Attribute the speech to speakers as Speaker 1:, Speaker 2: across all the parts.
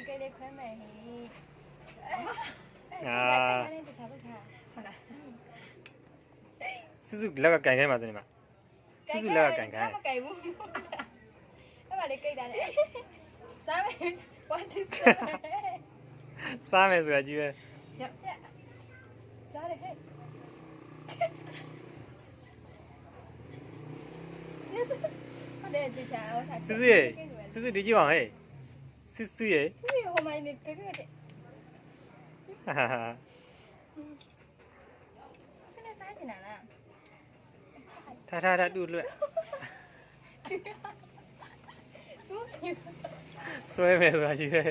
Speaker 1: ကဲလေးခွဲမယ်ဟေးတခြားလုပ်ထားဟုတ်လား
Speaker 2: စုစုလက်ကကန်ခိုင်းပါစနေမှာစုစုလက်ကကန်ခိုင်း
Speaker 1: မကြိုက်ဘူးအဲ့ပါလေကြိတ်တာလေစားမယ် what is that
Speaker 2: စားမယ်ဆိုတာကြီးပဲ
Speaker 1: စားတယ်ဟဲ့ဟုတ်တယ်တခြားဟောစား
Speaker 2: စုစုရေစုစုဒီကြည့်အောင်ဟဲ့စုစုရေ
Speaker 1: ဟိုမှာမေဘေဘေတဲ့
Speaker 2: ဟာဟာဟာ
Speaker 1: စနေစားချင်တာလား
Speaker 2: ထားတူလွတ်ဆွဲမယ်ဆိုတာကြီးပဲ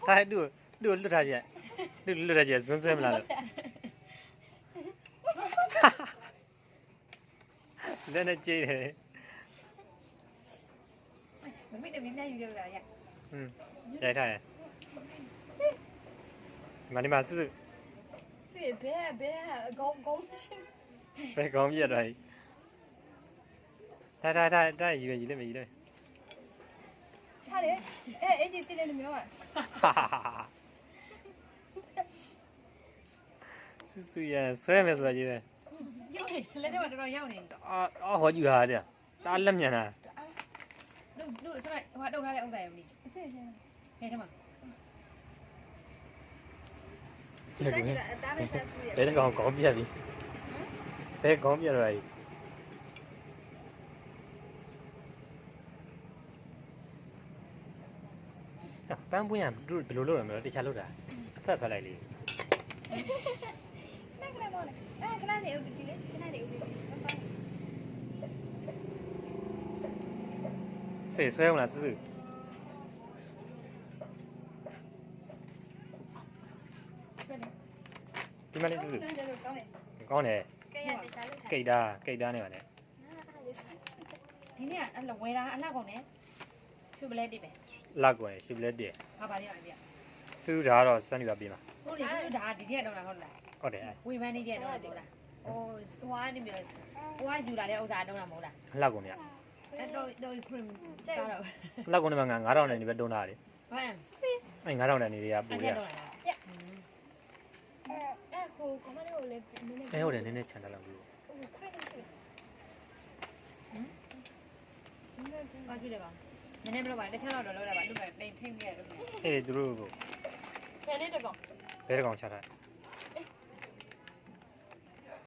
Speaker 2: ထားတူလွတ်ထားကြတူလွတ်ထားကြဇွန်းဆွဲမလားလို့လက်နဲ့ကြိတ်တယ်
Speaker 1: မမေတို့မြင်မြင်ယူရတာရ
Speaker 2: ရိုက်ထားရဒီမှာစုစု
Speaker 1: စီဘဲကောင်းရှင်း
Speaker 2: ဘယ်ကောင်းပြတ်သွားပြီထားယူလိုက်မယ်
Speaker 1: ချားတယ်အဲ့ဒီတိလည်းမျိုးอ่ะ
Speaker 2: စုစုရဆွဲမယ်ဆိုတာကြီးပဲ
Speaker 1: ရောက်နေလက်ထဲမှာတော်တော်ရောက်နေ
Speaker 2: အော်ဟောယူဟာတဲ့တားလက်မြန်တာ
Speaker 1: တို့စလိုက်ဟိုတုတ်ထားတဲ့ဥစ္စာရုံလေးအစ်ခဲထဲမှာ
Speaker 2: ဘယ်ကောင်ကောင်းပြတ်ပြီဘယ်ကောင်းပြတ်သွားပြီပန်းပွင့်ရတို့ဘယ်လိုလုပ်ရမလဲတခြားလုပ်တာဖက်လိုက်လေ
Speaker 1: ခဏတော့လေခဏနေဦးဒီလေခဏနေဦးဒီ
Speaker 2: စေဆွဲအောင်လားစုစုဒီမလေးစုစုကောင်းတယ်ကိတ်တာနေပါနဲ့
Speaker 1: ဒီနေ့အဲ့လိုဝယ်တာအလှကောင်နဲ့ရှုပ်ပလက်တိပဲ
Speaker 2: လောက်ကွယ်ရှုပ်လက်တည်း
Speaker 1: ဟာပါရအောင်ဗျ
Speaker 2: စုဒါကတော့စမ်းနေပါပြေးမှာ
Speaker 1: ဟုတ်တယ်စုဒါဒီရက်တော့လားဟုတ်လား
Speaker 2: ဟုတ်တယ်
Speaker 1: ဝေမန်းနေရက်တော့ဟုတ်လားဟိုကနေမျိုးဟိုကယူလာတဲ့ဥစ္စာတုံးတာမဟုတ်လား
Speaker 2: လောက်ကုန်မြ
Speaker 1: အဲ့တော့ခရင်ကျတော့
Speaker 2: လောက်ကုန်နေမှာ9000နဲ့နေပဲတုံးတာလေ
Speaker 1: ဟုတ်
Speaker 2: အဲ့9000နဲ့နေတွေကပူရ
Speaker 1: အဲ့ဟိုကမလေးကိုလည်း
Speaker 2: ဟုတ်တယ်နည်းနည်းချန်တယ်လောက်ဘူး
Speaker 1: ခွဲနေရှိဘာကြည့်လဲပါနည်းနည်းမလို့ပါတခြားတော့လောက်လိုက်ပါသူကတိမ်ထိမ့်ပြရတော့
Speaker 2: အေးသူတို့ကို
Speaker 1: ဖယ်လေးတကောင်
Speaker 2: ဘဲတကောင်ချထား